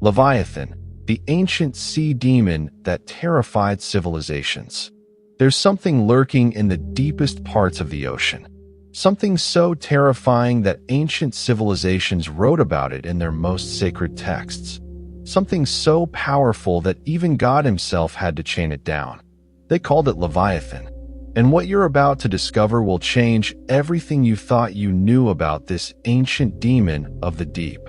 Leviathan, the ancient sea demon that terrified civilizations. There's something lurking in the deepest parts of the ocean. Something so terrifying that ancient civilizations wrote about it in their most sacred texts. Something so powerful that even God himself had to chain it down. They called it Leviathan. And what you're about to discover will change everything you thought you knew about this ancient demon of the deep.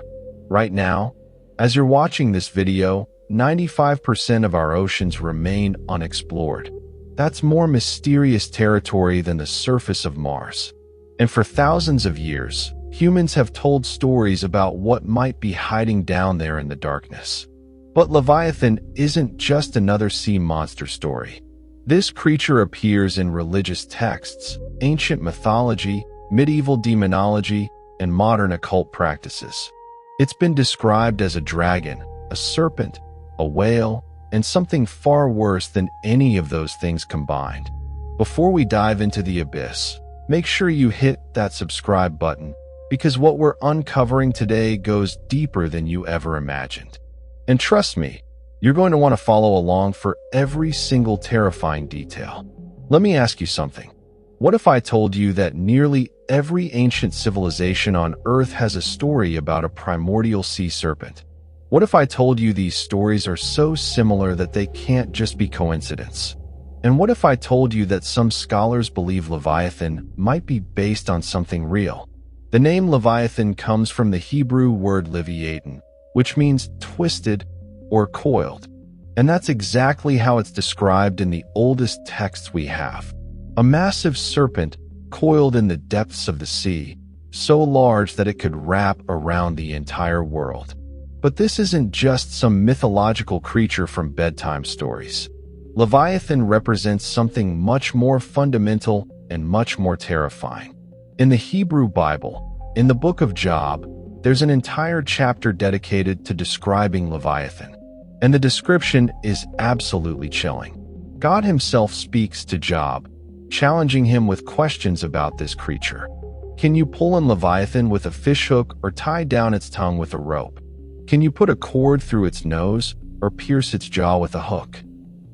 Right now, as you're watching this video, 95% of our oceans remain unexplored. That's more mysterious territory than the surface of Mars. And for thousands of years, humans have told stories about what might be hiding down there in the darkness. But Leviathan isn't just another sea monster story. This creature appears in religious texts, ancient mythology, medieval demonology, and modern occult practices. It's been described as a dragon, a serpent, a whale, and something far worse than any of those things combined. Before we dive into the abyss, make sure you hit that subscribe button, because what we're uncovering today goes deeper than you ever imagined. And trust me, you're going to want to follow along for every single terrifying detail. Let me ask you something. What if I told you that nearly every ancient civilization on Earth has a story about a primordial sea serpent? What if I told you these stories are so similar that they can't just be coincidence? And what if I told you that some scholars believe Leviathan might be based on something real? The name Leviathan comes from the Hebrew word Leviathan, which means twisted or coiled. And that's exactly how it's described in the oldest texts we have. A massive serpent coiled in the depths of the sea, so large that it could wrap around the entire world. But this isn't just some mythological creature from bedtime stories. Leviathan represents something much more fundamental and much more terrifying. In the Hebrew Bible, in the book of Job, there's an entire chapter dedicated to describing Leviathan. And the description is absolutely chilling. God himself speaks to Job, challenging him with questions about this creature. Can you pull in Leviathan with a fishhook or tie down its tongue with a rope? Can you put a cord through its nose or pierce its jaw with a hook?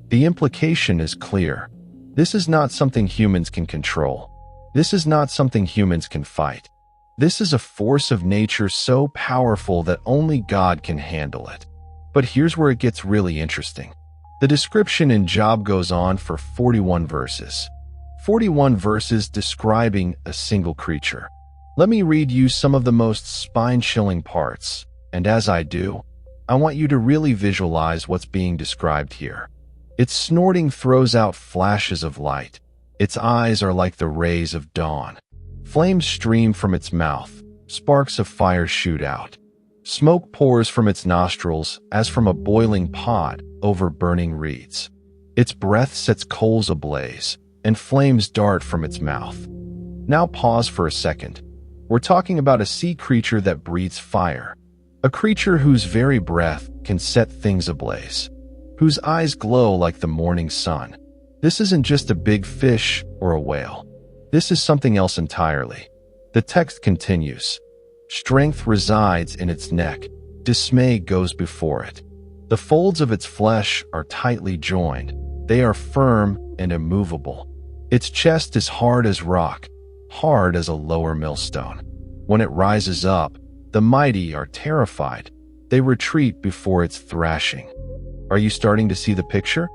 The implication is clear. This is not something humans can control. This is not something humans can fight. This is a force of nature so powerful that only God can handle it. But here's where it gets really interesting. The description in Job goes on for 41 verses. 41 verses describing a single creature. Let me read you some of the most spine-chilling parts, and as I do, I want you to really visualize what's being described here. Its snorting throws out flashes of light. Its eyes are like the rays of dawn. Flames stream from its mouth. Sparks of fire shoot out. Smoke pours from its nostrils as from a boiling pot over burning reeds. Its breath sets coals ablaze, and flames dart from its mouth. Now pause for a second. We're talking about a sea creature that breathes fire. A creature whose very breath can set things ablaze. Whose eyes glow like the morning sun. This isn't just a big fish or a whale. This is something else entirely. The text continues. Strength resides in its neck. Dismay goes before it. The folds of its flesh are tightly joined. They are firm and immovable. Its chest is hard as rock, hard as a lower millstone. When it rises up, the mighty are terrified. They retreat before its thrashing. Are you starting to see the picture?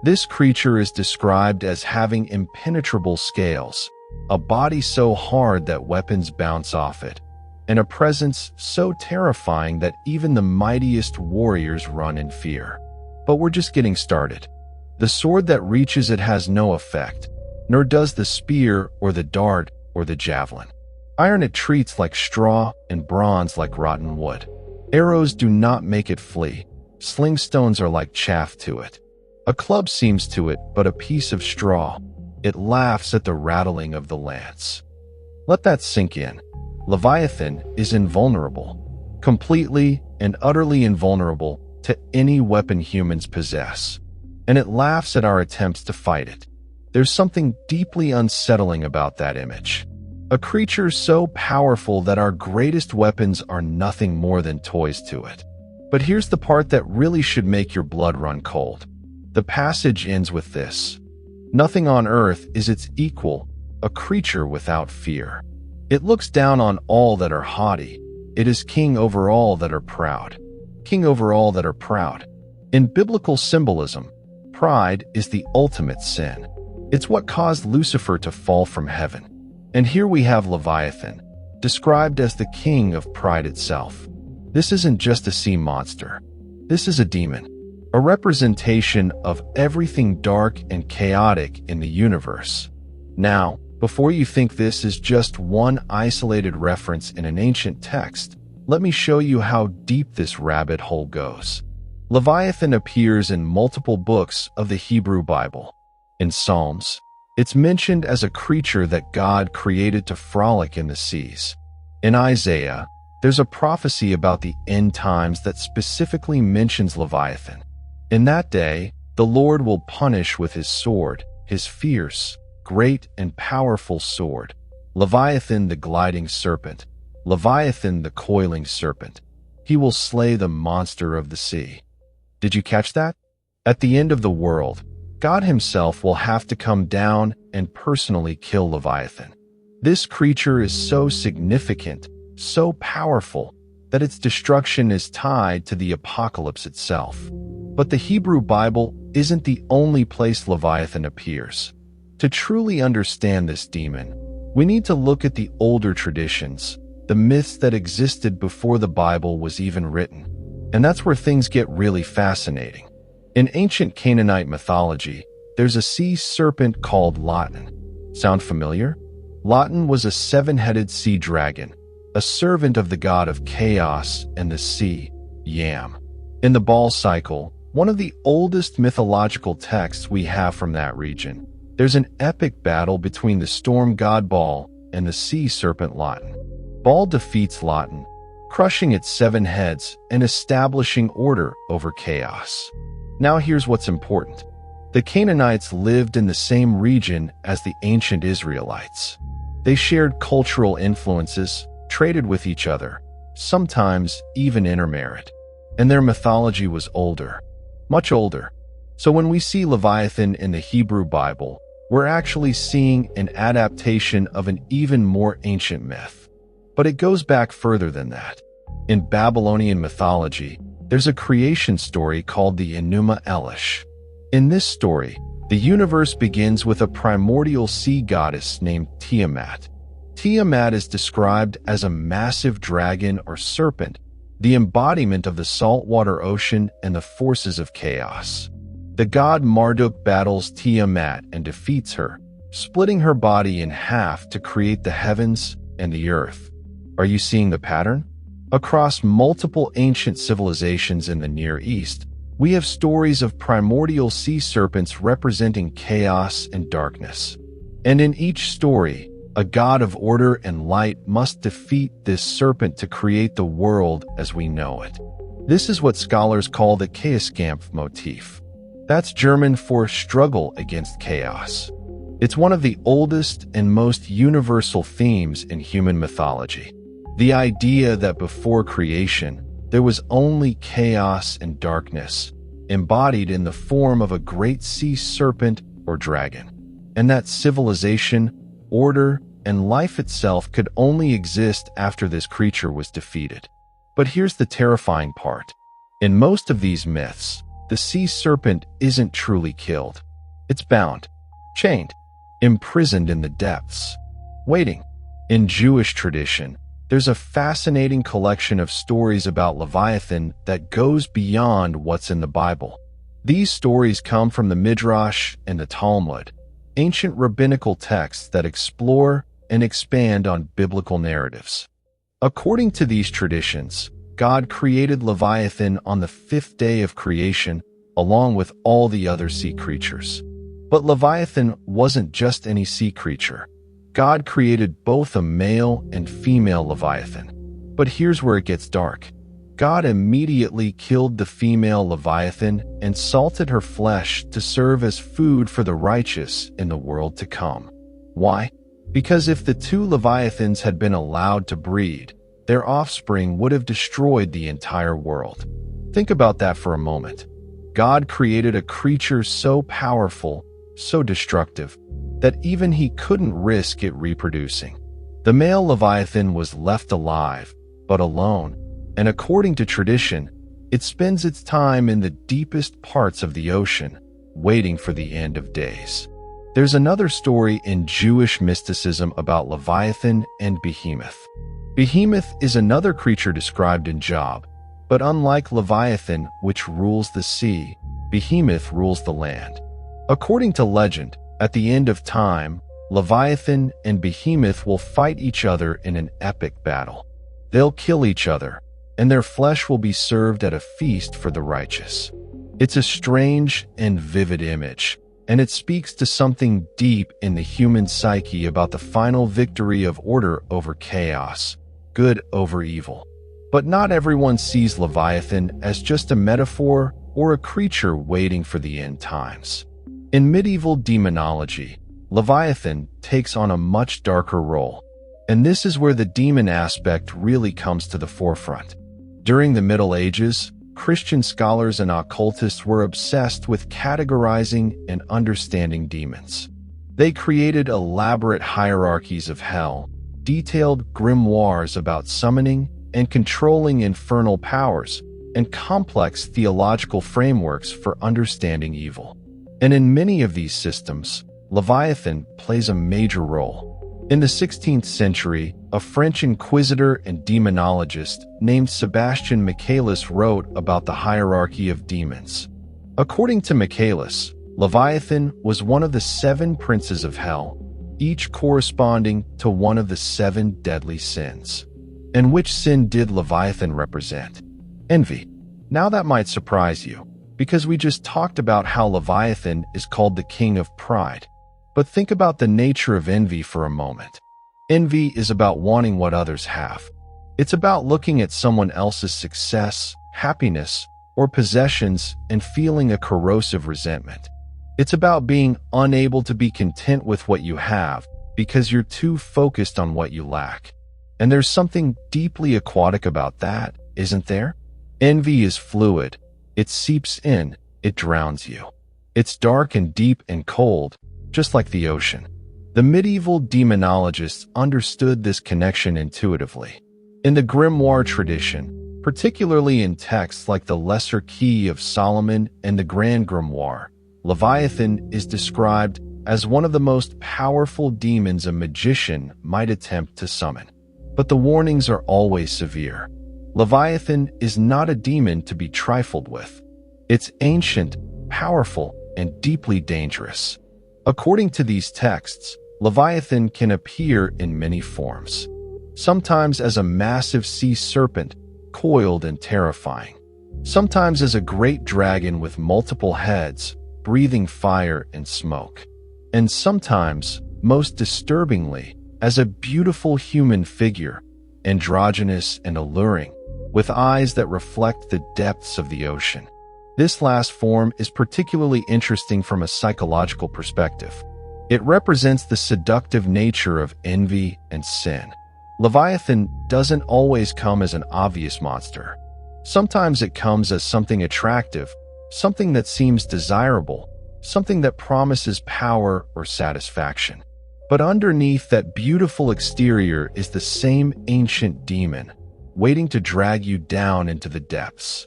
This creature is described as having impenetrable scales, a body so hard that weapons bounce off it, and a presence so terrifying that even the mightiest warriors run in fear. But we're just getting started. The sword that reaches it has no effect, nor does the spear or the dart or the javelin. Iron it treats like straw and bronze like rotten wood. Arrows do not make it flee. Sling stones are like chaff to it. A club seems to it but a piece of straw. It laughs at the rattling of the lance. Let that sink in. Leviathan is invulnerable, completely and utterly invulnerable to any weapon humans possess. And it laughs at our attempts to fight it. There's something deeply unsettling about that image. A creature so powerful that our greatest weapons are nothing more than toys to it. But here's the part that really should make your blood run cold. The passage ends with this: "Nothing on earth is its equal, a creature without fear. It looks down on all that are haughty. It is king over all that are proud." King over all that are proud. In biblical symbolism, pride is the ultimate sin. It's what caused Lucifer to fall from heaven. And here we have Leviathan, described as the king of pride itself. This isn't just a sea monster. This is a demon, a representation of everything dark and chaotic in the universe. Now, before you think this is just one isolated reference in an ancient text, let me show you how deep this rabbit hole goes. Leviathan appears in multiple books of the Hebrew Bible. In Psalms, it's mentioned as a creature that God created to frolic in the seas. In Isaiah, there's a prophecy about the end times that specifically mentions Leviathan. In that day, the Lord will punish with his sword, his fierce, great and powerful sword, Leviathan the gliding serpent, Leviathan the coiling serpent. He will slay the monster of the sea. Did you catch that? At the end of the world, God himself will have to come down and personally kill Leviathan. This creature is so significant, so powerful, that its destruction is tied to the apocalypse itself. But the Hebrew Bible isn't the only place Leviathan appears. To truly understand this demon, we need to look at the older traditions, the myths that existed before the Bible was even written. And that's where things get really fascinating. In ancient Canaanite mythology, there's a sea serpent called Leviathan. Sound familiar? Leviathan was a seven-headed sea dragon, a servant of the god of chaos and the sea, Yam. In the Baal cycle, one of the oldest mythological texts we have from that region, there's an epic battle between the storm god Baal and the sea serpent Leviathan. Baal defeats Leviathan, crushing its seven heads and establishing order over chaos. Now here's what's important. The Canaanites lived in the same region as the ancient Israelites. They shared cultural influences, traded with each other, sometimes even intermarried. And their mythology was older, much older. So when we see Leviathan in the Hebrew Bible, we're actually seeing an adaptation of an even more ancient myth. But it goes back further than that. In Babylonian mythology, there's a creation story called the Enuma Elish. In this story, the universe begins with a primordial sea goddess named Tiamat. Tiamat is described as a massive dragon or serpent, the embodiment of the saltwater ocean and the forces of chaos. The god Marduk battles Tiamat and defeats her, splitting her body in half to create the heavens and the earth. Are you seeing the pattern? Across multiple ancient civilizations in the Near East, we have stories of primordial sea serpents representing chaos and darkness. And in each story, a god of order and light must defeat this serpent to create the world as we know it. This is what scholars call the Chaoskampf motif. That's German for struggle against chaos. It's one of the oldest and most universal themes in human mythology. The idea that before creation, there was only chaos and darkness, embodied in the form of a great sea serpent or dragon, and that civilization, order, and life itself could only exist after this creature was defeated. But here's the terrifying part. In most of these myths, the sea serpent isn't truly killed. It's bound, chained, imprisoned in the depths, waiting. In Jewish tradition, there's a fascinating collection of stories about Leviathan that goes beyond what's in the Bible. These stories come from the Midrash and the Talmud, ancient rabbinical texts that explore and expand on biblical narratives. According to these traditions, God created Leviathan on the fifth day of creation, along with all the other sea creatures. But Leviathan wasn't just any sea creature. God created both a male and female Leviathan. But here's where it gets dark. God immediately killed the female Leviathan and salted her flesh to serve as food for the righteous in the world to come. Why? Because if the two Leviathans had been allowed to breed, their offspring would have destroyed the entire world. Think about that for a moment. God created a creature so powerful, so destructive, that even he couldn't risk it reproducing. The male Leviathan was left alive, but alone, and according to tradition, it spends its time in the deepest parts of the ocean, waiting for the end of days. There's another story in Jewish mysticism about Leviathan and Behemoth. Behemoth is another creature described in Job, but unlike Leviathan, which rules the sea, Behemoth rules the land. According to legend, at the end of time, Leviathan and Behemoth will fight each other in an epic battle. They'll kill each other, and their flesh will be served at a feast for the righteous. It's a strange and vivid image, and it speaks to something deep in the human psyche about the final victory of order over chaos, good over evil. But not everyone sees Leviathan as just a metaphor or a creature waiting for the end times. In medieval demonology, Leviathan takes on a much darker role, and this is where the demon aspect really comes to the forefront. During the Middle Ages, Christian scholars and occultists were obsessed with categorizing and understanding demons. They created elaborate hierarchies of hell, detailed grimoires about summoning and controlling infernal powers, and complex theological frameworks for understanding evil. And in many of these systems, Leviathan plays a major role. In the 16th century, a French inquisitor and demonologist named Sebastian Michaelis wrote about the hierarchy of demons. According to Michaelis, Leviathan was one of the 7 princes of hell, each corresponding to one of the 7 deadly sins. And which sin did Leviathan represent? Envy. Now that might surprise you, because we just talked about how Leviathan is called the king of pride. But think about the nature of envy for a moment. Envy is about wanting what others have. It's about looking at someone else's success, happiness, or possessions and feeling a corrosive resentment. It's about being unable to be content with what you have because you're too focused on what you lack. And there's something deeply aquatic about that, isn't there? Envy is fluid. It seeps in, it drowns you. It's dark and deep and cold, just like the ocean. The medieval demonologists understood this connection intuitively. In the grimoire tradition, particularly in texts like the Lesser Key of Solomon and the Grand Grimoire, Leviathan is described as one of the most powerful demons a magician might attempt to summon. But the warnings are always severe. Leviathan is not a demon to be trifled with. It's ancient, powerful, and deeply dangerous. According to these texts, Leviathan can appear in many forms. Sometimes as a massive sea serpent, coiled and terrifying. Sometimes as a great dragon with multiple heads, breathing fire and smoke. And sometimes, most disturbingly, as a beautiful human figure, androgynous and alluring, with eyes that reflect the depths of the ocean. This last form is particularly interesting from a psychological perspective. It represents the seductive nature of envy and sin. Leviathan doesn't always come as an obvious monster. Sometimes it comes as something attractive, something that seems desirable, something that promises power or satisfaction. But underneath that beautiful exterior is the same ancient demon, waiting to drag you down into the depths.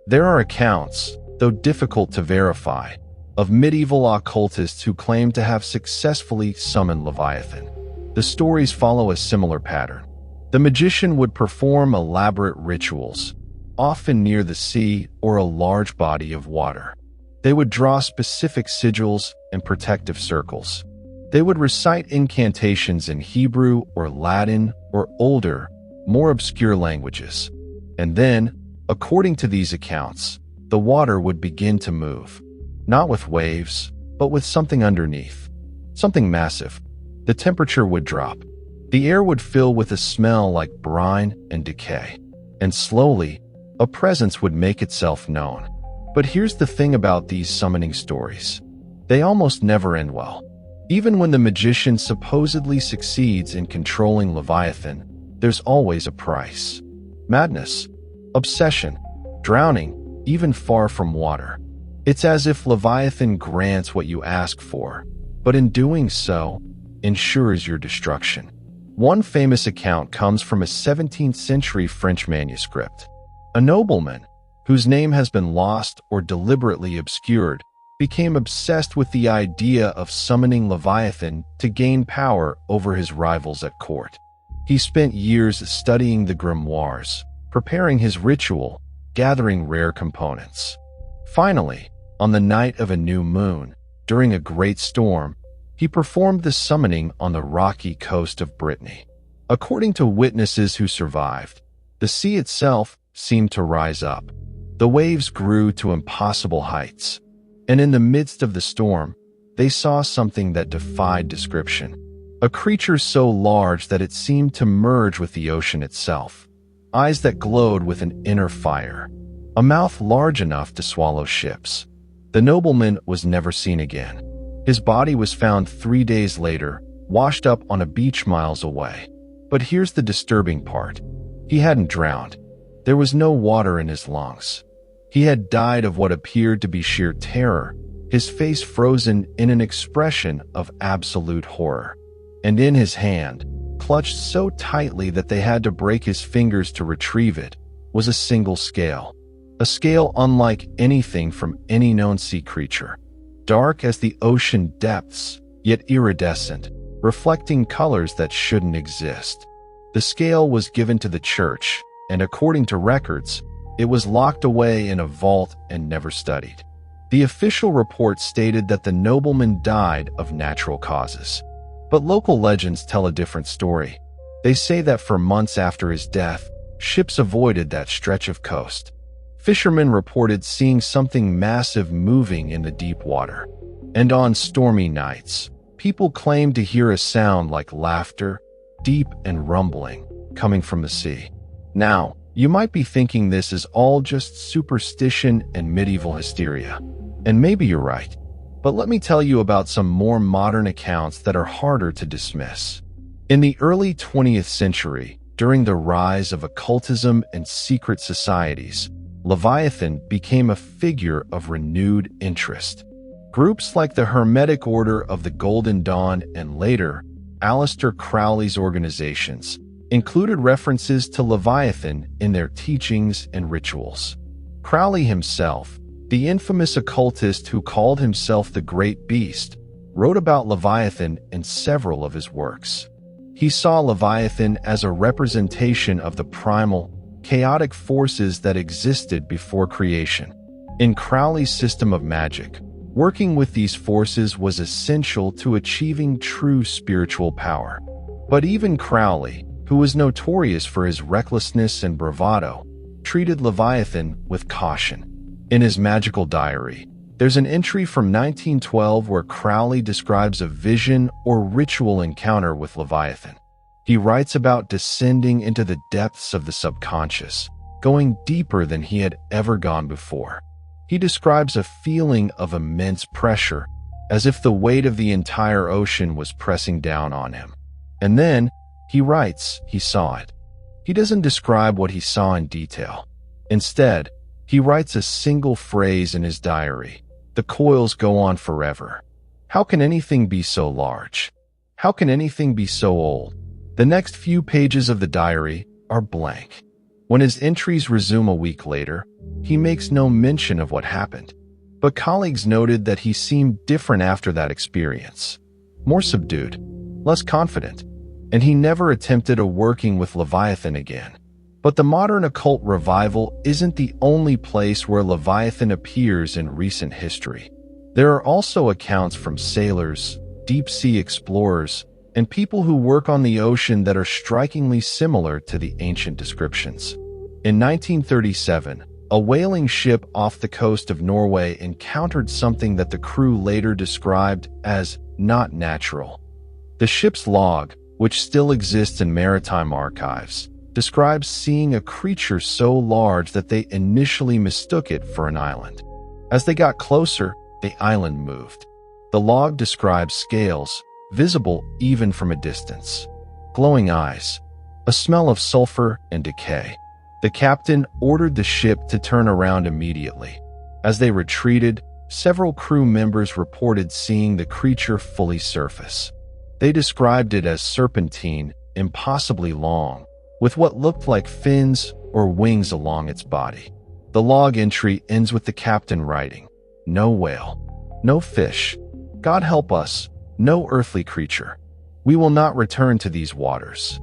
There are accounts, though difficult to verify, of medieval occultists who claim to have successfully summoned Leviathan. The stories follow a similar pattern. The magician would perform elaborate rituals, often near the sea or a large body of water. They would draw specific sigils and protective circles. They would recite incantations in Hebrew or Latin or older, more obscure languages. And then, according to these accounts, the water would begin to move, not with waves, but with something underneath, something massive. The temperature would drop. The air would fill with a smell like brine and decay. And slowly, a presence would make itself known. But here's the thing about these summoning stories. They almost never end well. Even when the magician supposedly succeeds in controlling Leviathan, there's always a price. Madness, obsession, drowning, even far from water. It's as if Leviathan grants what you ask for, but in doing so, ensures your destruction. One famous account comes from a 17th century French manuscript. A nobleman, whose name has been lost or deliberately obscured, became obsessed with the idea of summoning Leviathan to gain power over his rivals at court. He spent years studying the grimoires, preparing his ritual, gathering rare components. Finally, on the night of a new moon, during a great storm, he performed the summoning on the rocky coast of Brittany. According to witnesses who survived, the sea itself seemed to rise up. The waves grew to impossible heights, and in the midst of the storm, they saw something that defied description. A creature so large that it seemed to merge with the ocean itself. Eyes that glowed with an inner fire. A mouth large enough to swallow ships. The nobleman was never seen again. His body was found 3 days later, washed up on a beach miles away. But here's the disturbing part. He hadn't drowned. There was no water in his lungs. He had died of what appeared to be sheer terror, his face frozen in an expression of absolute horror. And in his hand, clutched so tightly that they had to break his fingers to retrieve it, was a single scale. A scale unlike anything from any known sea creature. Dark as the ocean depths, yet iridescent, reflecting colors that shouldn't exist. The scale was given to the church, and according to records, it was locked away in a vault and never studied. The official report stated that the nobleman died of natural causes. But local legends tell a different story. They say that for months after his death, ships avoided that stretch of coast. Fishermen reported seeing something massive moving in the deep water. And on stormy nights, people claimed to hear a sound like laughter, deep and rumbling, coming from the sea. Now, you might be thinking this is all just superstition and medieval hysteria. And maybe you're right. But let me tell you about some more modern accounts that are harder to dismiss. In the early 20th century, during the rise of occultism and secret societies, Leviathan became a figure of renewed interest. Groups like the Hermetic Order of the Golden Dawn and later, Aleister Crowley's organizations, included references to Leviathan in their teachings and rituals. Crowley himself, the infamous occultist who called himself the Great Beast, wrote about Leviathan in several of his works. He saw Leviathan as a representation of the primal, chaotic forces that existed before creation. In Crowley's system of magic, working with these forces was essential to achieving true spiritual power. But even Crowley, who was notorious for his recklessness and bravado, treated Leviathan with caution. In his magical diary, there's an entry from 1912 where Crowley describes a vision or ritual encounter with Leviathan. He writes about descending into the depths of the subconscious, going deeper than he had ever gone before. He describes a feeling of immense pressure, as if the weight of the entire ocean was pressing down on him. And then, he writes he saw it. He doesn't describe what he saw in detail. Instead, he writes a single phrase in his diary: "The coils go on forever." How can anything be so large? How can anything be so old? The next few pages of the diary are blank. When his entries resume a week later, he makes no mention of what happened. But colleagues noted that he seemed different after that experience. More subdued, less confident, and he never attempted a working with Leviathan again. But the modern occult revival isn't the only place where Leviathan appears in recent history. There are also accounts from sailors, deep-sea explorers, and people who work on the ocean that are strikingly similar to the ancient descriptions. In 1937, a whaling ship off the coast of Norway encountered something that the crew later described as not natural. The ship's log, which still exists in maritime archives, describes seeing a creature so large that they initially mistook it for an island. As they got closer, the island moved. The log describes scales, visible even from a distance, glowing eyes, a smell of sulfur and decay. The captain ordered the ship to turn around immediately. As they retreated, several crew members reported seeing the creature fully surface. They described it as serpentine, impossibly long, with what looked like fins or wings along its body. The log entry ends with the captain writing, "No whale, no fish. God help us, no earthly creature. We will not return to these waters."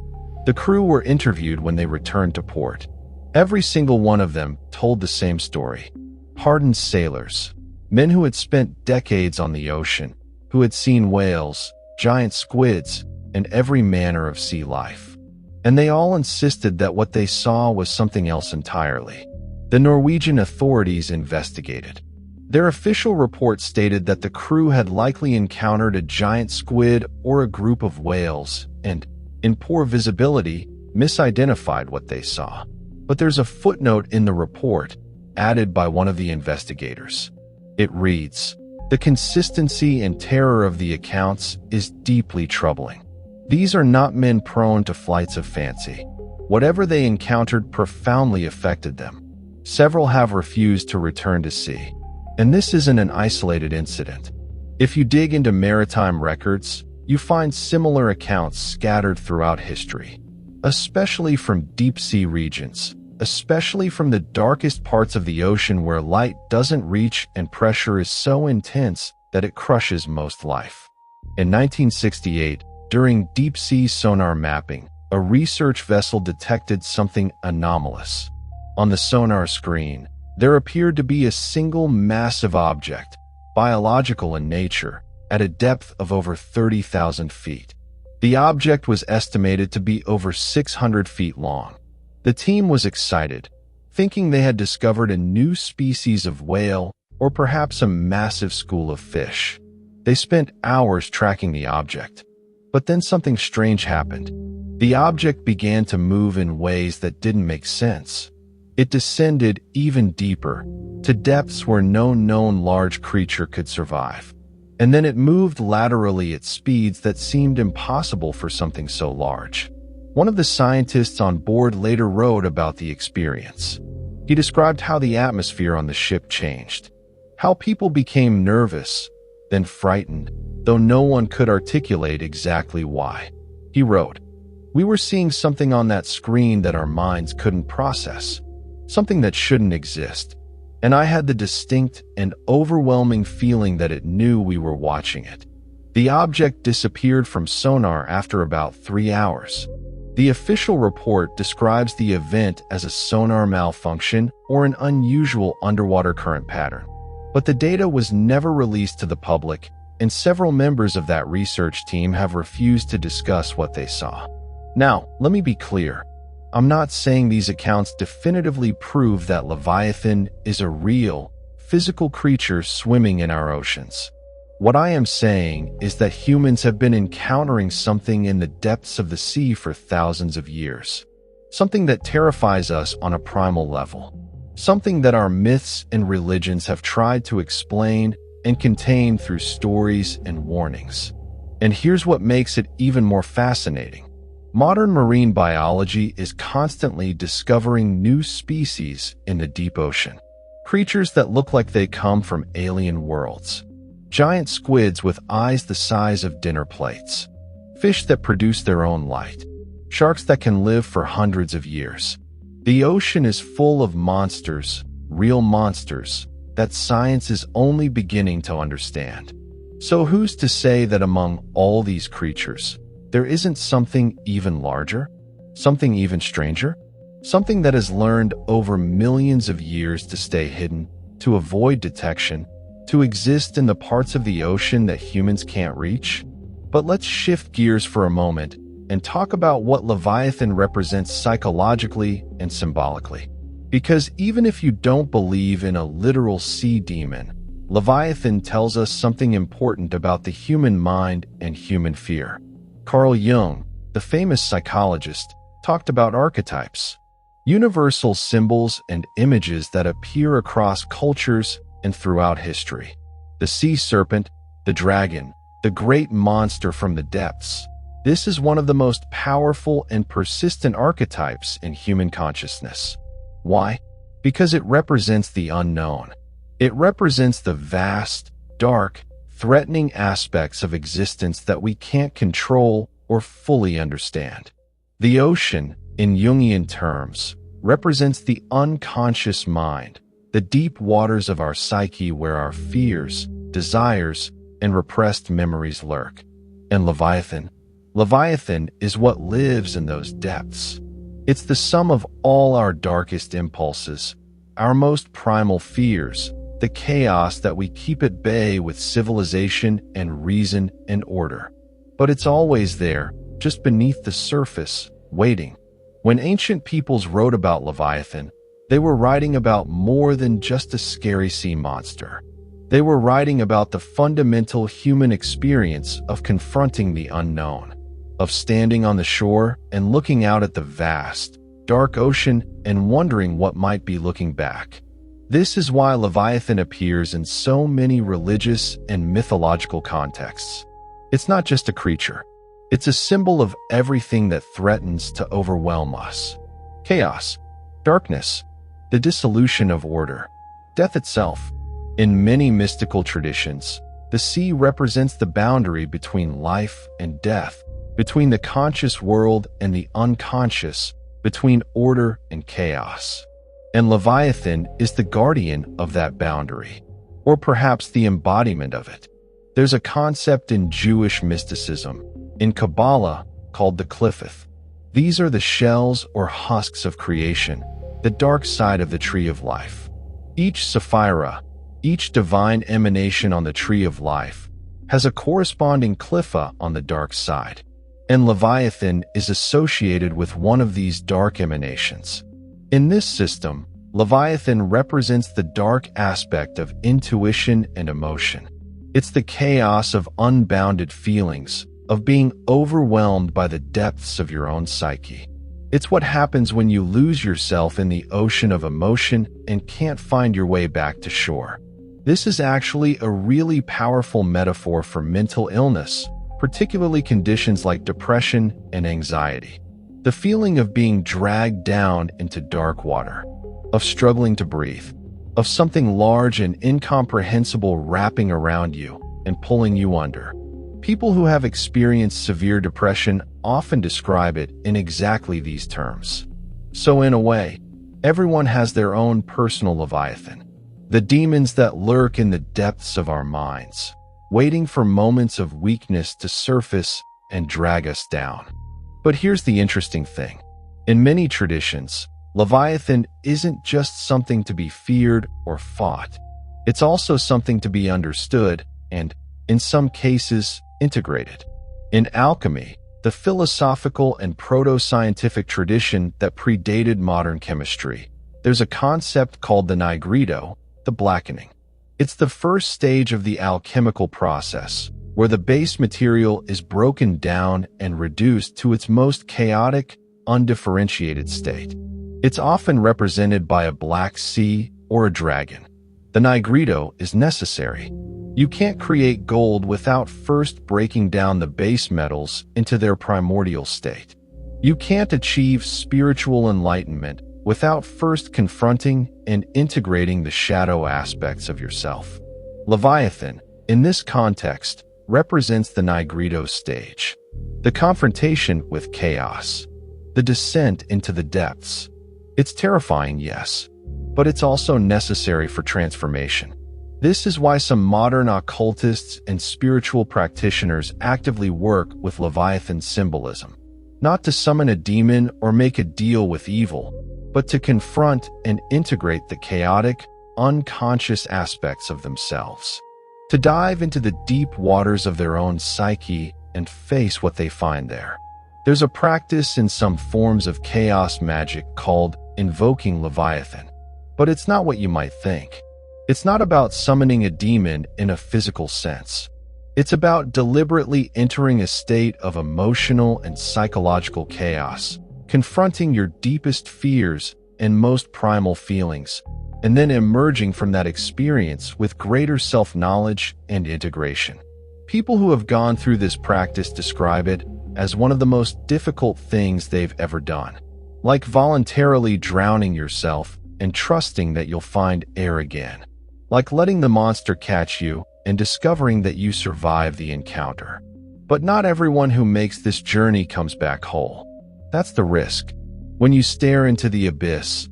The crew were interviewed when they returned to port. Every single one of them told the same story. Hardened sailors, men who had spent decades on the ocean, who had seen whales, giant squids, and every manner of sea life. And they all insisted that what they saw was something else entirely. The Norwegian authorities investigated. Their official report stated that the crew had likely encountered a giant squid or a group of whales and, in poor visibility, misidentified what they saw. But there's a footnote in the report, added by one of the investigators. It reads, "The consistency and terror of the accounts is deeply troubling. These are not men prone to flights of fancy. Whatever they encountered profoundly affected them. Several have refused to return to sea. And this isn't an isolated incident. If you dig into maritime records, you find similar accounts scattered throughout history, especially from deep-sea regions, especially from the darkest parts of the ocean where light doesn't reach and pressure is so intense that it crushes most life." In 1968, during deep-sea sonar mapping, a research vessel detected something anomalous. On the sonar screen, there appeared to be a single massive object, biological in nature, at a depth of over 30,000 feet. The object was estimated to be over 600 feet long. The team was excited, thinking they had discovered a new species of whale or perhaps a massive school of fish. They spent hours tracking the object. But then something strange happened. The object began to move in ways that didn't make sense. It descended even deeper, to depths where no known large creature could survive. And then it moved laterally at speeds that seemed impossible for something so large. One of the scientists on board later wrote about the experience. He described how the atmosphere on the ship changed, how people became nervous, then frightened, though no one could articulate exactly why. He wrote, "We were seeing something on that screen that our minds couldn't process. Something that shouldn't exist, and I had the distinct and overwhelming feeling that it knew we were watching it." The object disappeared from sonar after about 3 hours. The official report describes the event as a sonar malfunction or an unusual underwater current pattern. But the data was never released to the public, and several members of that research team have refused to discuss what they saw. Now, let me be clear. I'm not saying these accounts definitively prove that Leviathan is a real, physical creature swimming in our oceans. What I am saying is that humans have been encountering something in the depths of the sea for thousands of years. Something that terrifies us on a primal level. Something that our myths and religions have tried to explain and contain through stories and warnings. And here's what makes it even more fascinating. Modern marine biology is constantly discovering new species in the deep ocean. Creatures that look like they come from alien worlds. Giant squids with eyes the size of dinner plates. Fish that produce their own light. Sharks that can live for hundreds of years. The ocean is full of monsters, real monsters, that science is only beginning to understand. So who's to say that among all these creatures, there isn't something even larger? Something even stranger? Something that has learned over millions of years to stay hidden, to avoid detection, to exist in the parts of the ocean that humans can't reach? But let's shift gears for a moment and talk about what Leviathan represents psychologically and symbolically. Because even if you don't believe in a literal sea demon, Leviathan tells us something important about the human mind and human fear. Carl Jung, the famous psychologist, talked about archetypes, universal symbols and images that appear across cultures and throughout history. The sea serpent, the dragon, the great monster from the depths. This is one of the most powerful and persistent archetypes in human consciousness. Why? Because it represents the unknown. It represents the vast, dark, threatening aspects of existence that we can't control or fully understand. The ocean, in Jungian terms, represents the unconscious mind, the deep waters of our psyche where our fears, desires, and repressed memories lurk. And Leviathan? Leviathan is what lives in those depths. It's the sum of all our darkest impulses, our most primal fears, the chaos that we keep at bay with civilization and reason and order. But it's always there, just beneath the surface, waiting. When ancient peoples wrote about Leviathan, they were writing about more than just a scary sea monster. They were writing about the fundamental human experience of confronting the unknown, of standing on the shore and looking out at the vast, dark ocean and wondering what might be looking back. This is why Leviathan appears in so many religious and mythological contexts. It's not just a creature. It's a symbol of everything that threatens to overwhelm us. Chaos, darkness, the dissolution of order, death itself. In many mystical traditions, the sea represents the boundary between life and death, between the conscious world and the unconscious, between order and chaos. And Leviathan is the guardian of that boundary, or perhaps the embodiment of it. There's a concept in Jewish mysticism, in Kabbalah, called the Qliphoth. These are the shells or husks of creation, the dark side of the tree of life. Each sephira, each divine emanation on the tree of life, has a corresponding Qliphoth on the dark side, and Leviathan is associated with one of these dark emanations. In this system, Leviathan represents the dark aspect of intuition and emotion. It's the chaos of unbounded feelings, of being overwhelmed by the depths of your own psyche. It's what happens when you lose yourself in the ocean of emotion and can't find your way back to shore. This is actually a really powerful metaphor for mental illness, particularly conditions like depression and anxiety. The feeling of being dragged down into dark water, of struggling to breathe, of something large and incomprehensible wrapping around you and pulling you under. People who have experienced severe depression often describe it in exactly these terms. So in a way, everyone has their own personal Leviathan, the demons that lurk in the depths of our minds, waiting for moments of weakness to surface and drag us down. But here's the interesting thing. In many traditions, Leviathan isn't just something to be feared or fought. It's also something to be understood and, in some cases, integrated. In alchemy, the philosophical and proto-scientific tradition that predated modern chemistry, there's a concept called the nigredo, the blackening. It's the first stage of the alchemical process, where the base material is broken down and reduced to its most chaotic, undifferentiated state. It's often represented by a black sea or a dragon. The nigredo is necessary. You can't create gold without first breaking down the base metals into their primordial state. You can't achieve spiritual enlightenment without first confronting and integrating the shadow aspects of yourself. Leviathan, in this context, represents the nigredo stage, the confrontation with chaos, the descent into the depths. It's terrifying, yes, but it's also necessary for transformation. This is why some modern occultists and spiritual practitioners actively work with Leviathan symbolism, not to summon a demon or make a deal with evil, but to confront and integrate the chaotic, unconscious aspects of themselves, to dive into the deep waters of their own psyche and face what they find there. There's a practice in some forms of chaos magic called invoking Leviathan, but it's not what you might think. It's not about summoning a demon in a physical sense. It's about deliberately entering a state of emotional and psychological chaos, confronting your deepest fears and most primal feelings, and then emerging from that experience with greater self-knowledge and integration. People who have gone through this practice describe it as one of the most difficult things they've ever done. like voluntarily drowning yourself and trusting that you'll find air again, like letting the monster catch you and discovering that you survive the encounter. But not everyone who makes this journey comes back whole. That's the risk. When you stare into the abyss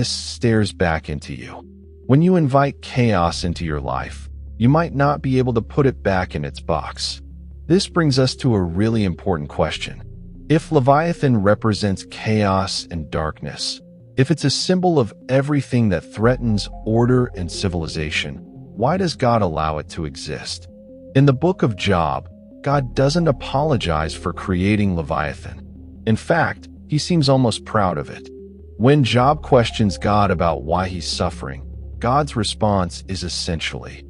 stares back into you. When you invite chaos into your life, you might not be able to put it back in its box. This brings us to a really important question. If Leviathan represents chaos and darkness, if it's a symbol of everything that threatens order and civilization, why does God allow it to exist? In the book of Job, God doesn't apologize for creating Leviathan. In fact, he seems almost proud of it. When Job questions God about why he's suffering, God's response is essentially,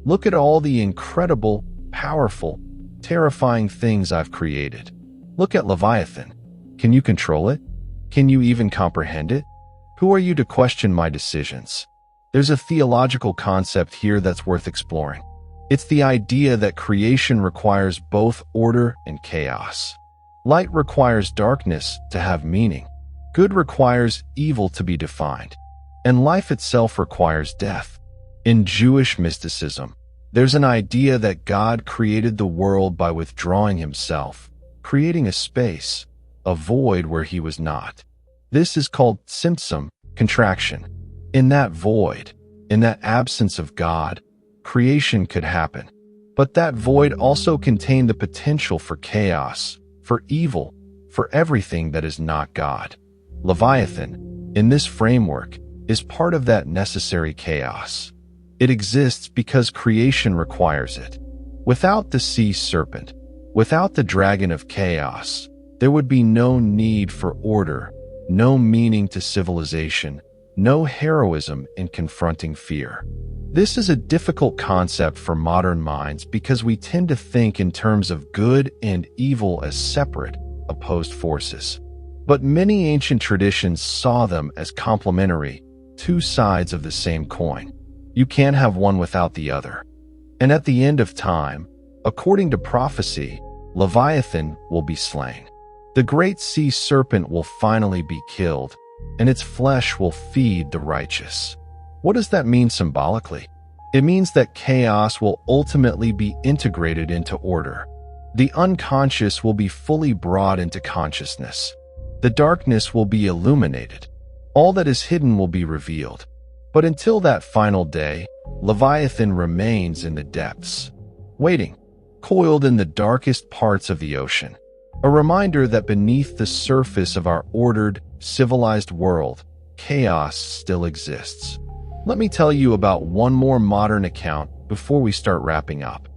"Look at all the incredible, powerful, terrifying things I've created. Look at Leviathan. Can you control it? Can you even comprehend it? Who are you to question my decisions?" There's a theological concept here that's worth exploring. It's the idea that creation requires both order and chaos. Light requires darkness to have meaning. Good requires evil to be defined. And life itself requires death. In Jewish mysticism, there's an idea that God created the world by withdrawing himself, creating a space, a void where he was not. This is called tzimtzum, contraction. In that void, in that absence of God, creation could happen. But that void also contained the potential for chaos, for evil, for everything that is not God. Leviathan, in this framework, is part of that necessary chaos. It exists because creation requires it. Without the sea serpent, without the dragon of chaos, there would be no need for order, no meaning to civilization, no heroism in confronting fear. This is a difficult concept for modern minds because we tend to think in terms of good and evil as separate, opposed forces. But many ancient traditions saw them as complementary, two sides of the same coin. You can't have one without the other. And at the end of time, according to prophecy, Leviathan will be slain. The great sea serpent will finally be killed, and its flesh will feed the righteous. What does that mean symbolically? It means that chaos will ultimately be integrated into order. The unconscious will be fully brought into consciousness. The darkness will be illuminated. All that is hidden will be revealed. But until that final day, Leviathan remains in the depths, waiting, coiled in the darkest parts of the ocean. A reminder that beneath the surface of our ordered, civilized world, chaos still exists. Let me tell you about one more modern account before we start wrapping up.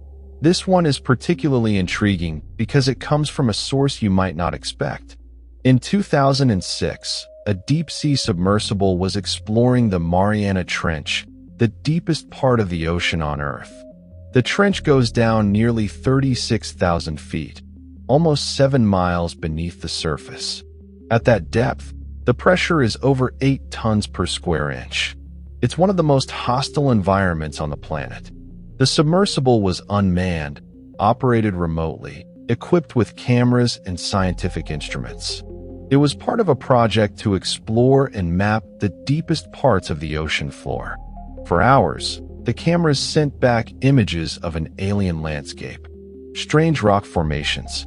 This one is particularly intriguing because it comes from a source you might not expect. In 2006, a deep-sea submersible was exploring the Mariana Trench, the deepest part of the ocean on Earth. The trench goes down nearly 36,000 feet, almost 7 miles beneath the surface. At that depth, the pressure is over 8 tons per square inch. It's one of the most hostile environments on the planet. The submersible was unmanned, operated remotely, equipped with cameras and scientific instruments. It was part of a project to explore and map the deepest parts of the ocean floor. For hours, the cameras sent back images of an alien landscape, strange rock formations,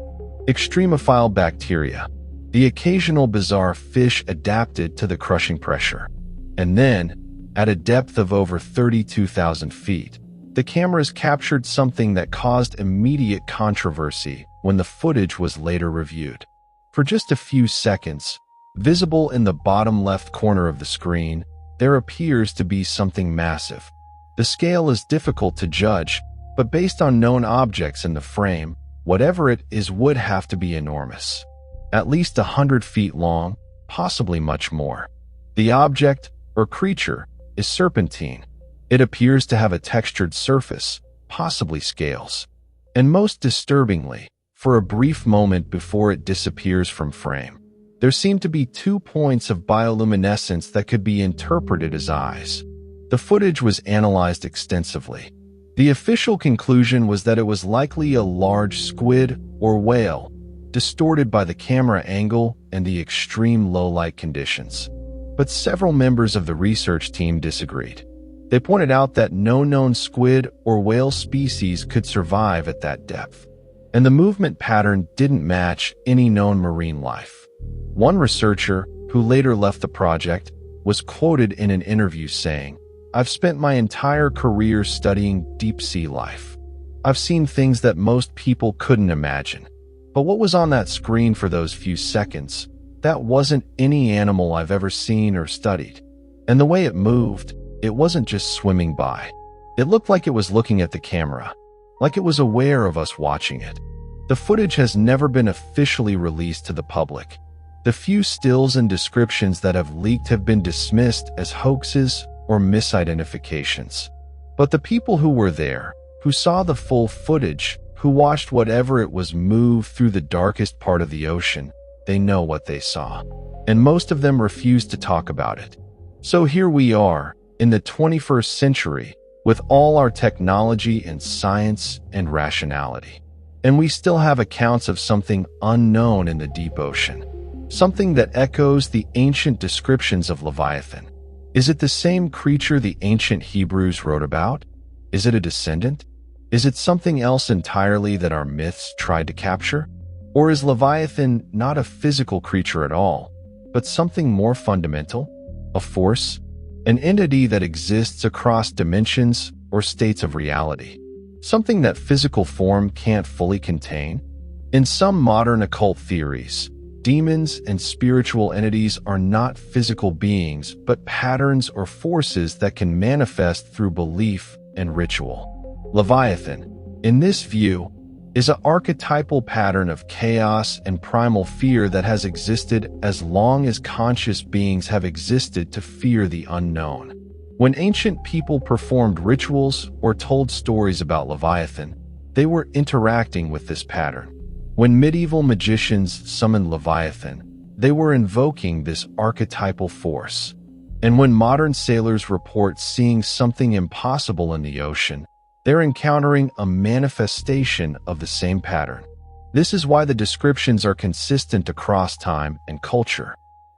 extremophile bacteria, the occasional bizarre fish adapted to the crushing pressure. And then, at a depth of over 32,000 feet, the cameras captured something that caused immediate controversy when the footage was later reviewed. For just a few seconds, visible in the bottom left corner of the screen, there appears to be something massive. The scale is difficult to judge, but based on known objects in the frame, whatever it is would have to be enormous. At least 100 feet long, possibly much more. The object, or creature, is serpentine. It appears to have a textured surface, possibly scales. And most disturbingly, for a brief moment before it disappears from frame, there seem to be 2 points of bioluminescence that could be interpreted as eyes. The footage was analyzed extensively. The official conclusion was that it was likely a large squid or whale, distorted by the camera angle and the extreme low-light conditions. But several members of the research team disagreed. They pointed out that no known squid or whale species could survive at that depth, and the movement pattern didn't match any known marine life. One researcher, who later left the project, was quoted in an interview saying, "I've spent my entire career studying deep-sea life. I've seen things that most people couldn't imagine. But what was on that screen for those few seconds, that wasn't any animal I've ever seen or studied. And the way it moved, it wasn't just swimming by. It looked like it was looking at the camera, like it was aware of us watching it." The footage has never been officially released to the public. The few stills and descriptions that have leaked have been dismissed as hoaxes or misidentifications. But the people who were there, who saw the full footage, who watched whatever it was move through the darkest part of the ocean, they know what they saw. And most of them refused to talk about it. So here we are, in the 21st century, with all our technology and science and rationality. And we still have accounts of something unknown in the deep ocean. Something that echoes the ancient descriptions of Leviathan. Is it the same creature the ancient Hebrews wrote about? Is it a descendant? Is it something else entirely that our myths tried to capture? Or is Leviathan not a physical creature at all, but something more fundamental? A force? An entity that exists across dimensions or states of reality? Something that physical form can't fully contain? In some modern occult theories, demons and spiritual entities are not physical beings, but patterns or forces that can manifest through belief and ritual. Leviathan, in this view, is an archetypal pattern of chaos and primal fear that has existed as long as conscious beings have existed to fear the unknown. When ancient people performed rituals or told stories about Leviathan, they were interacting with this pattern. When medieval magicians summoned Leviathan, they were invoking this archetypal force. And when modern sailors report seeing something impossible in the ocean, they're encountering a manifestation of the same pattern. This is why the descriptions are consistent across time and culture.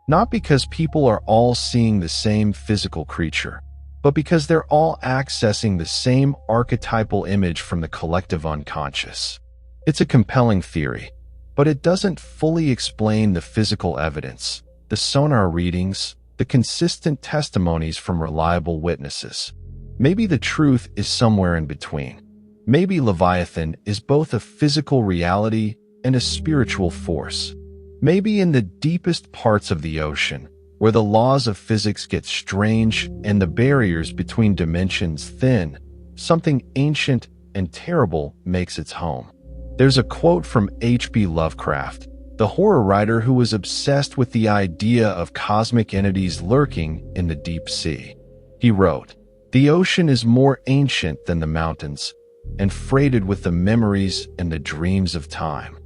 Not because people are all seeing the same physical creature, but because they're all accessing the same archetypal image from the collective unconscious. It's a compelling theory, but it doesn't fully explain the physical evidence, the sonar readings, the consistent testimonies from reliable witnesses. Maybe the truth is somewhere in between. Maybe Leviathan is both a physical reality and a spiritual force. Maybe in the deepest parts of the ocean, where the laws of physics get strange and the barriers between dimensions thin, something ancient and terrible makes its home. There's a quote from H.P. Lovecraft, the horror writer who was obsessed with the idea of cosmic entities lurking in the deep sea. He wrote, "The ocean is more ancient than the mountains, and freighted with the memories and the dreams of time."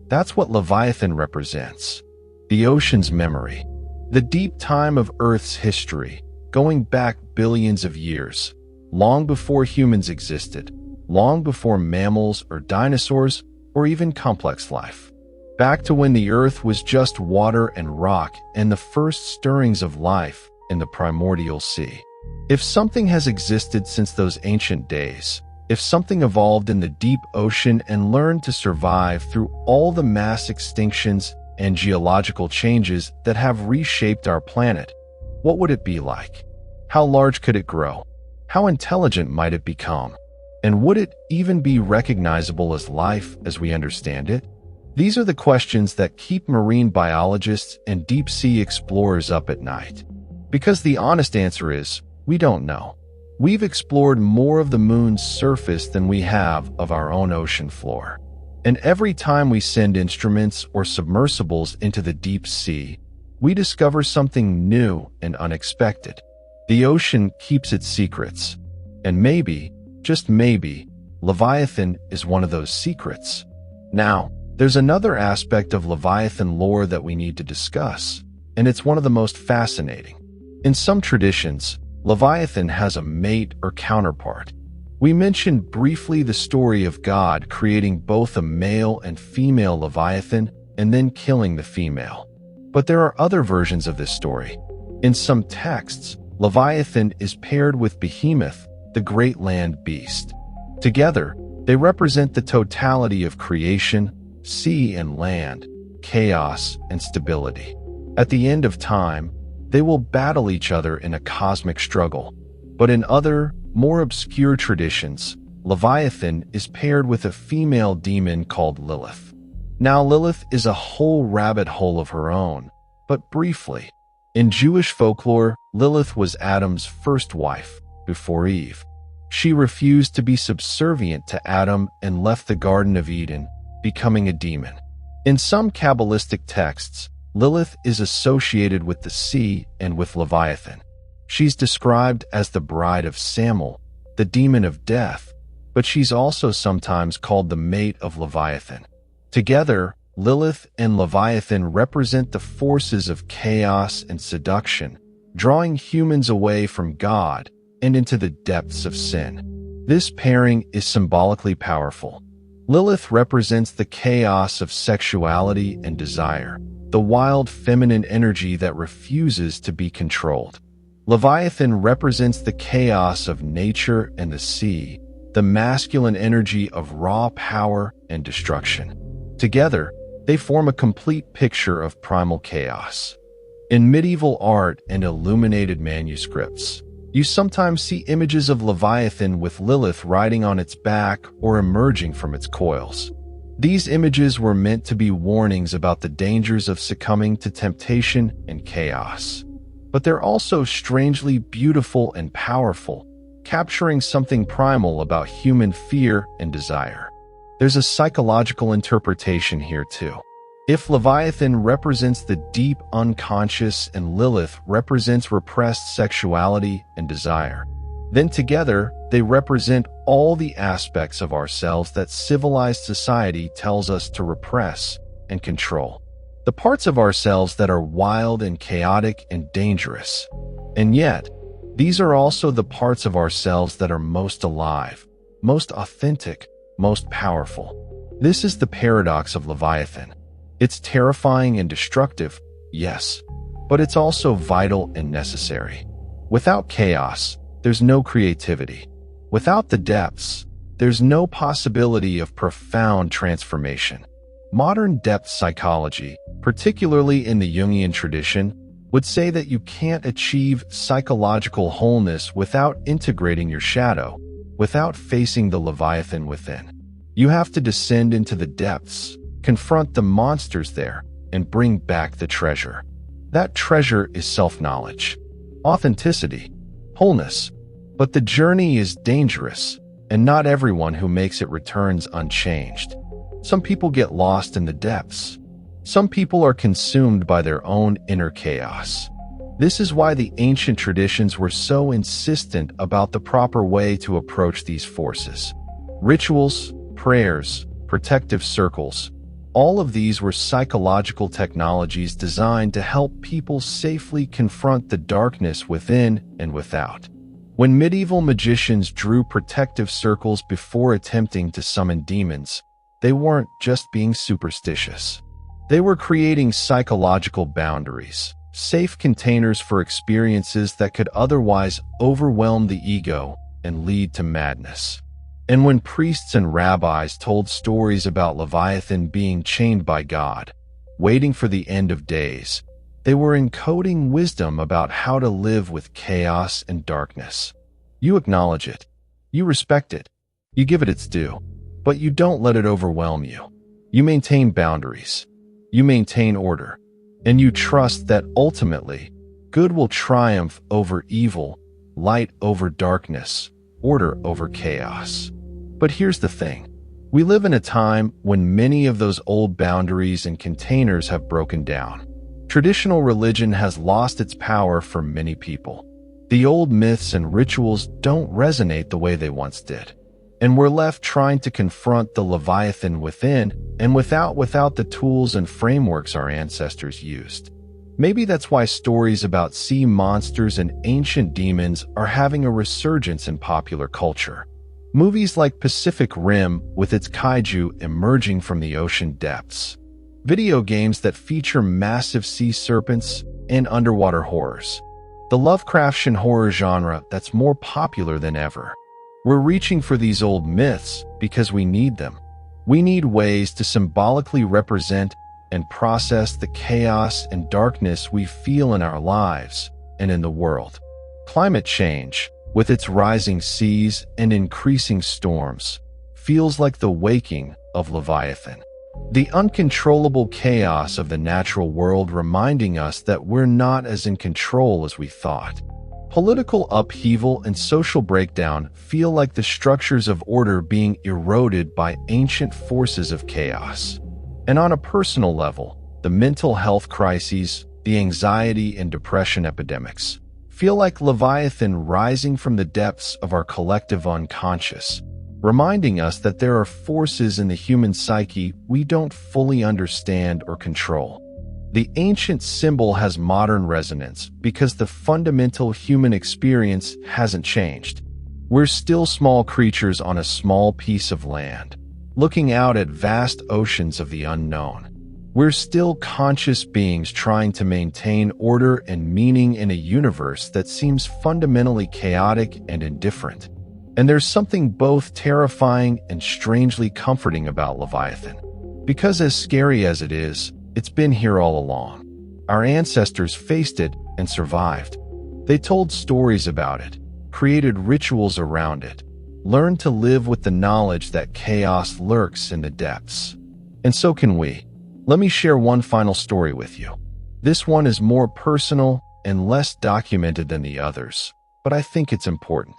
That's what Leviathan represents. The ocean's memory. The deep time of Earth's history, going back billions of years, long before humans existed, long before mammals or dinosaurs or even complex life. Back to when the Earth was just water and rock and the first stirrings of life in the primordial sea. If something has existed since those ancient days, if something evolved in the deep ocean and learned to survive through all the mass extinctions and geological changes that have reshaped our planet, what would it be like? How large could it grow? How intelligent might it become? And would it even be recognizable as life as we understand it? These are the questions that keep marine biologists and deep-sea explorers up at night. Because the honest answer is, we don't know. We've explored more of the moon's surface than we have of our own ocean floor. And every time we send instruments or submersibles into the deep sea, we discover something new and unexpected. The ocean keeps its secrets. And maybe, just maybe, Leviathan is one of those secrets. Now, there's another aspect of Leviathan lore that we need to discuss, and it's one of the most fascinating. In some traditions, Leviathan has a mate or counterpart. We mentioned briefly the story of God creating both a male and female Leviathan and then killing the female. But there are other versions of this story. In some texts, Leviathan is paired with Behemoth, the great land beast. Together, they represent the totality of creation, sea and land, chaos and stability. At the end of time, they will battle each other in a cosmic struggle. But in other, more obscure traditions, Leviathan is paired with a female demon called Lilith. Now, Lilith is a whole rabbit hole of her own, but briefly. In Jewish folklore, Lilith was Adam's first wife, before Eve. She refused to be subservient to Adam and left the Garden of Eden, becoming a demon. In some Kabbalistic texts, Lilith is associated with the sea and with Leviathan. She's described as the bride of Samel, the demon of death, but she's also sometimes called the mate of Leviathan. Together, Lilith and Leviathan represent the forces of chaos and seduction, drawing humans away from God and into the depths of sin. This pairing is symbolically powerful. Lilith represents the chaos of sexuality and desire, the wild feminine energy that refuses to be controlled. Leviathan represents the chaos of nature and the sea, the masculine energy of raw power and destruction. Together, they form a complete picture of primal chaos. In medieval art and illuminated manuscripts, you sometimes see images of Leviathan with Lilith riding on its back or emerging from its coils. These images were meant to be warnings about the dangers of succumbing to temptation and chaos. But they're also strangely beautiful and powerful, capturing something primal about human fear and desire. There's a psychological interpretation here too. If Leviathan represents the deep unconscious and Lilith represents repressed sexuality and desire, then together they represent all the aspects of ourselves that civilized society tells us to repress and control. The parts of ourselves that are wild and chaotic and dangerous. And yet, these are also the parts of ourselves that are most alive, most authentic, most powerful. This is the paradox of Leviathan. It's terrifying and destructive, yes, but it's also vital and necessary. Without chaos, there's no creativity. Without the depths, there's no possibility of profound transformation. Modern depth psychology, particularly in the Jungian tradition, would say that you can't achieve psychological wholeness without integrating your shadow, without facing the Leviathan within. You have to descend into the depths, confront the monsters there, and bring back the treasure. That treasure is self-knowledge, authenticity, wholeness. But the journey is dangerous, and not everyone who makes it returns unchanged. Some people get lost in the depths. Some people are consumed by their own inner chaos. This is why the ancient traditions were so insistent about the proper way to approach these forces. Rituals, prayers, protective circles, all of these were psychological technologies designed to help people safely confront the darkness within and without. When medieval magicians drew protective circles before attempting to summon demons, they weren't just being superstitious. They were creating psychological boundaries, safe containers for experiences that could otherwise overwhelm the ego and lead to madness. And when priests and rabbis told stories about Leviathan being chained by God, waiting for the end of days, they were encoding wisdom about how to live with chaos and darkness. You acknowledge it. You respect it. You give it its due. But you don't let it overwhelm you. You maintain boundaries. You maintain order. And you trust that ultimately, good will triumph over evil, light over darkness, order over chaos. But here's the thing. We live in a time when many of those old boundaries and containers have broken down. Traditional religion has lost its power for many people. The old myths and rituals don't resonate the way they once did. And we're left trying to confront the Leviathan within and without the tools and frameworks our ancestors used. Maybe that's why stories about sea monsters and ancient demons are having a resurgence in popular culture. Movies like Pacific Rim with its kaiju emerging from the ocean depths. video games that feature massive sea serpents, and underwater horrors. The Lovecraftian horror genre that's more popular than ever. We're reaching for these old myths because we need them. We need ways to symbolically represent and process the chaos and darkness we feel in our lives and in the world. Climate change, with its rising seas and increasing storms, feels like the waking of Leviathan. The uncontrollable chaos of the natural world reminding us that we're not as in control as we thought. Political upheaval and social breakdown feel like the structures of order being eroded by ancient forces of chaos. And on a personal level, the mental health crises, the anxiety and depression epidemics, feel like Leviathan rising from the depths of our collective unconscious, reminding us that there are forces in the human psyche we don't fully understand or control. The ancient symbol has modern resonance because the fundamental human experience hasn't changed. We're still small creatures on a small piece of land, looking out at vast oceans of the unknown. We're still conscious beings trying to maintain order and meaning in a universe that seems fundamentally chaotic and indifferent. And there's something both terrifying and strangely comforting about Leviathan. Because as scary as it is, it's been here all along. Our ancestors faced it and survived. They told stories about it, created rituals around it, learned to live with the knowledge that chaos lurks in the depths. And so can we. Let me share one final story with you. This one is more personal and less documented than the others, but I think it's important.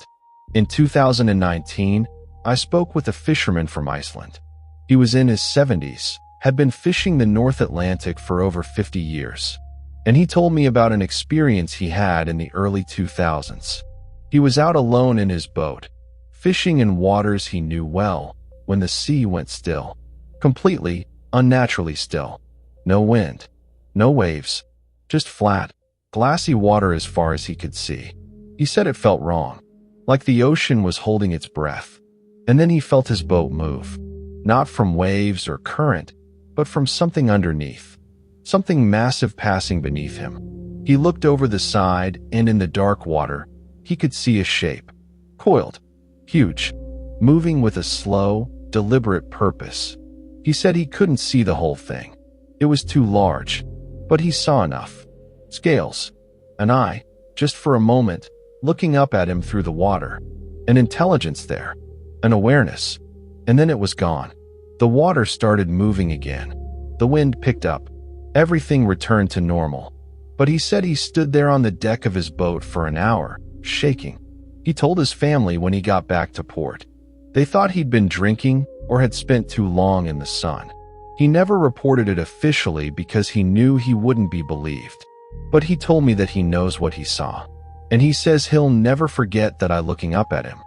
In 2019, I spoke with a fisherman from Iceland. He was in his 70s, had been fishing the North Atlantic for over 50 years, and he told me about an experience he had in the early 2000s. He was out alone in his boat, fishing in waters he knew well, when the sea went still, completely, unnaturally still. No wind, no waves, just flat, glassy water as far as he could see. He said it felt wrong, like the ocean was holding its breath. And then he felt his boat move, not from waves or current, but from something underneath, something massive passing beneath him. He looked over the side, and in the dark water, he could see a shape, coiled, huge, moving with a slow, deliberate purpose. He said he couldn't see the whole thing. It was too large, but he saw enough. Scales, an eye, just for a moment, looking up at him through the water. An intelligence there, an awareness, and then it was gone. The water started moving again. The wind picked up. Everything returned to normal. But he said he stood there on the deck of his boat for an hour, shaking. He told his family when he got back to port. They thought he'd been drinking or had spent too long in the sun. He never reported it officially because he knew he wouldn't be believed. But he told me that he knows what he saw. And he says he'll never forget that eye looking up at him.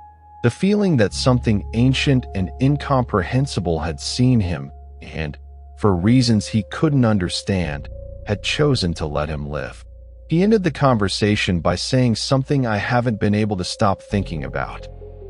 The feeling that something ancient and incomprehensible had seen him and, for reasons he couldn't understand, had chosen to let him live. He ended the conversation by saying something I haven't been able to stop thinking about.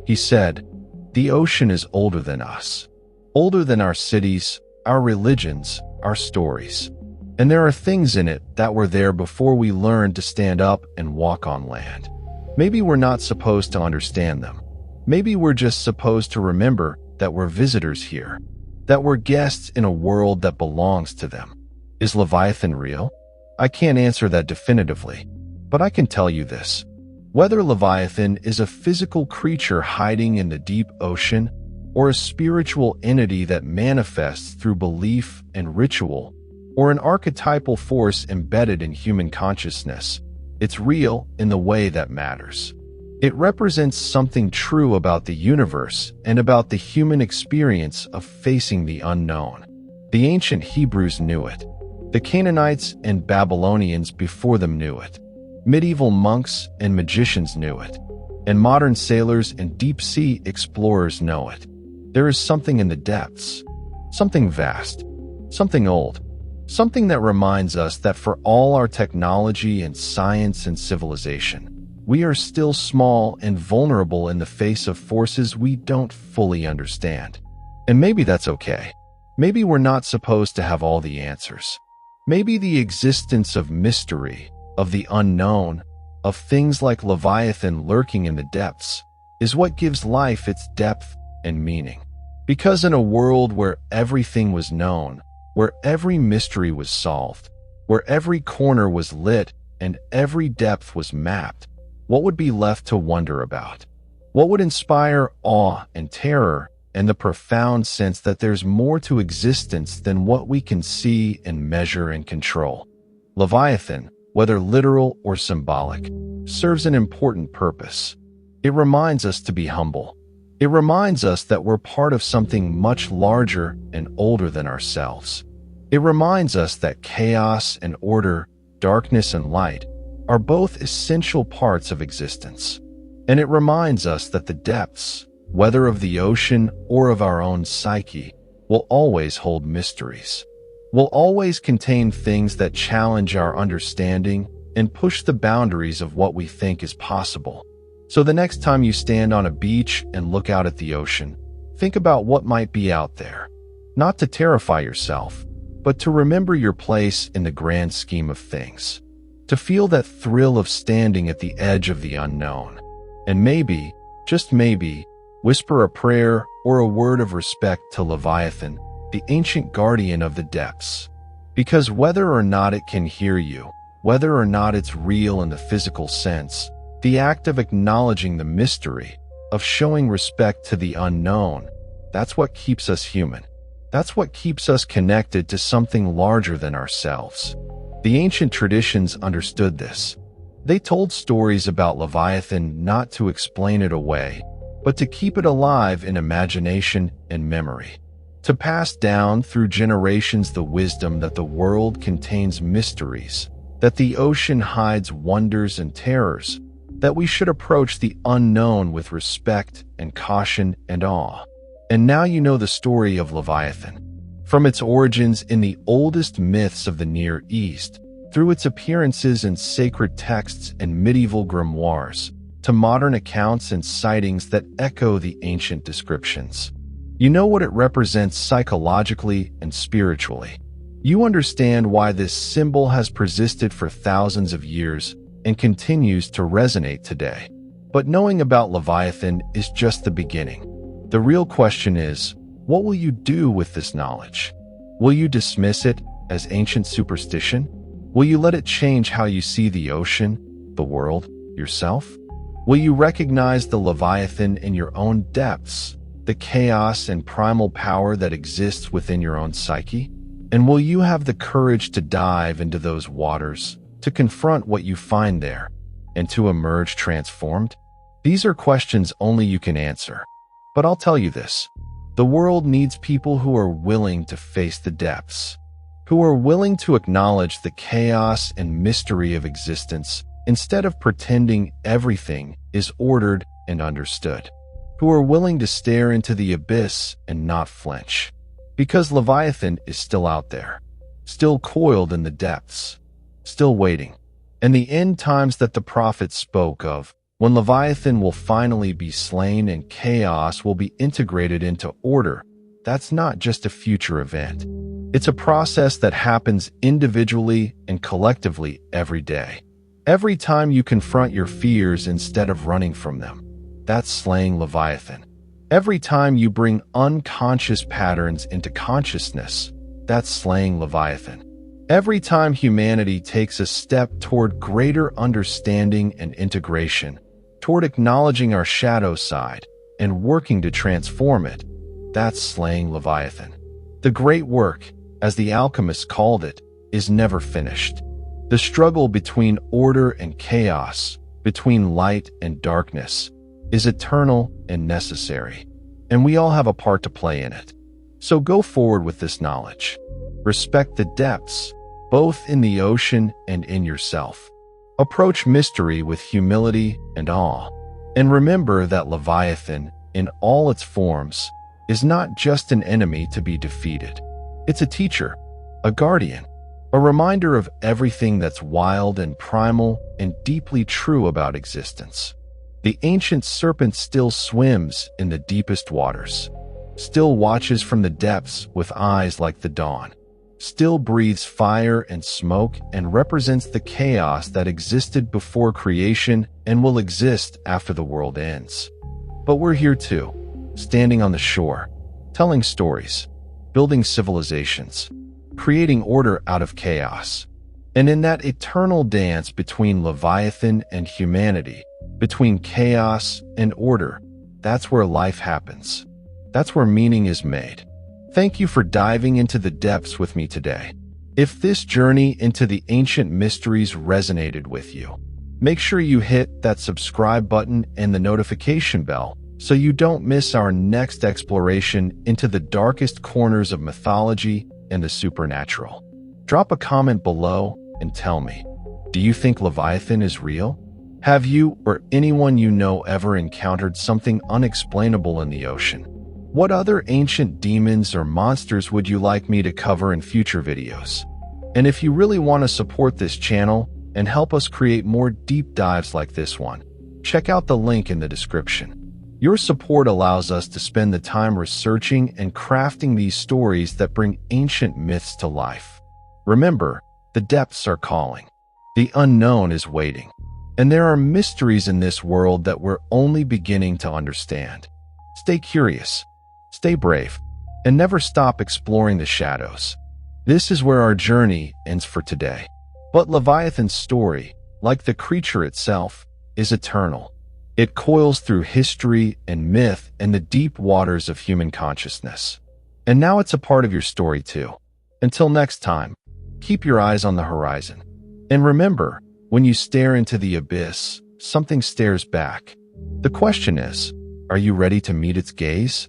He said, "The ocean is older than us, older than our cities, our religions, our stories. And there are things in it that were there before we learned to stand up and walk on land. Maybe we're not supposed to understand them. Maybe we're just supposed to remember that we're visitors here, that we're guests in a world that belongs to them." Is Leviathan real? I can't answer that definitively, but I can tell you this. Whether Leviathan is a physical creature hiding in the deep ocean or a spiritual entity that manifests through belief and ritual, or an archetypal force embedded in human consciousness, it's real in the way that matters. It represents something true about the universe and about the human experience of facing the unknown. The ancient Hebrews knew it. The Canaanites and Babylonians before them knew it. Medieval monks and magicians knew it. And modern sailors and deep-sea explorers know it. There is something in the depths, something vast, something old, something that reminds us that for all our technology and science and civilization, we are still small and vulnerable in the face of forces we don't fully understand. And maybe that's okay. Maybe we're not supposed to have all the answers. Maybe the existence of mystery, of the unknown, of things like Leviathan lurking in the depths, is what gives life its depth and meaning. Because in a world where everything was known, where every mystery was solved, where every corner was lit and every depth was mapped, what would be left to wonder about? What would inspire awe and terror and the profound sense that there's more to existence than what we can see and measure and control? Leviathan, whether literal or symbolic, serves an important purpose. It reminds us to be humble. It reminds us that we're part of something much larger and older than ourselves. It reminds us that chaos and order, darkness and light, are both essential parts of existence. And it reminds us that the depths, whether of the ocean or of our own psyche, will always hold mysteries, will always contain things that challenge our understanding and push the boundaries of what we think is possible. So the next time you stand on a beach and look out at the ocean, think about what might be out there. Not to terrify yourself, but to remember your place in the grand scheme of things. To feel that thrill of standing at the edge of the unknown. And maybe, just maybe, whisper a prayer or a word of respect to Leviathan, the ancient guardian of the depths. Because whether or not it can hear you, whether or not it's real in the physical sense, the act of acknowledging the mystery, of showing respect to the unknown, that's what keeps us human. That's what keeps us connected to something larger than ourselves. The ancient traditions understood this. They told stories about Leviathan not to explain it away, but to keep it alive in imagination and memory. To pass down through generations the wisdom that the world contains mysteries, that the ocean hides wonders and terrors, that we should approach the unknown with respect and caution and awe. And now you know the story of Leviathan. From its origins in the oldest myths of the Near East, through its appearances in sacred texts and medieval grimoires, to modern accounts and sightings that echo the ancient descriptions. You know what it represents psychologically and spiritually. You understand why this symbol has persisted for thousands of years and continues to resonate today. But knowing about Leviathan is just the beginning. The real question is, what will you do with this knowledge? Will you dismiss it as ancient superstition? Will you let it change how you see the ocean, the world, yourself? Will you recognize the Leviathan in your own depths, the chaos and primal power that exists within your own psyche? And will you have the courage to dive into those waters, to confront what you find there, and to emerge transformed? These are questions only you can answer. But I'll tell you this, the world needs people who are willing to face the depths, who are willing to acknowledge the chaos and mystery of existence instead of pretending everything is ordered and understood, who are willing to stare into the abyss and not flinch. Because Leviathan is still out there, still coiled in the depths, still waiting. And the end times that the prophets spoke of, when Leviathan will finally be slain and chaos will be integrated into order, that's not just a future event. It's a process that happens individually and collectively every day. Every time you confront your fears instead of running from them, that's slaying Leviathan. Every time you bring unconscious patterns into consciousness, that's slaying Leviathan. Every time humanity takes a step toward greater understanding and integration, toward acknowledging our shadow side and working to transform it, that's slaying Leviathan. The great work, as the alchemists called it, is never finished. The struggle between order and chaos, between light and darkness, is eternal and necessary, and we all have a part to play in it. So go forward with this knowledge. Respect the depths, both in the ocean and in yourself. Approach mystery with humility and awe, and remember that Leviathan, in all its forms, is not just an enemy to be defeated. It's a teacher, a guardian, a reminder of everything that's wild and primal and deeply true about existence. The ancient serpent still swims in the deepest waters. still watches from the depths with eyes like the dawn, still breathes fire and smoke and represents the chaos that existed before creation and will exist after the world ends. But we're here too, standing on the shore, telling stories, building civilizations, creating order out of chaos. And in that eternal dance between Leviathan and humanity, between chaos and order, that's where life happens. That's where meaning is made. Thank you for diving into the depths with me today. If this journey into the ancient mysteries resonated with you, make sure you hit that subscribe button and the notification bell so you don't miss our next exploration into the darkest corners of mythology and the supernatural. Drop a comment below and tell me, do you think Leviathan is real? Have you or anyone you know ever encountered something unexplainable in the ocean? What other ancient demons or monsters would you like me to cover in future videos? And if you really want to support this channel and help us create more deep dives like this one, check out the link in the description. Your support allows us to spend the time researching and crafting these stories that bring ancient myths to life. Remember, the depths are calling. The unknown is waiting. And there are mysteries in this world that we're only beginning to understand. Stay curious, stay brave, and never stop exploring the shadows. This is where our journey ends for today. But Leviathan's story, like the creature itself, is eternal. It coils through history and myth and the deep waters of human consciousness. And now it's a part of your story too. Until next time, keep your eyes on the horizon. And remember, when you stare into the abyss, something stares back. The question is, are you ready to meet its gaze?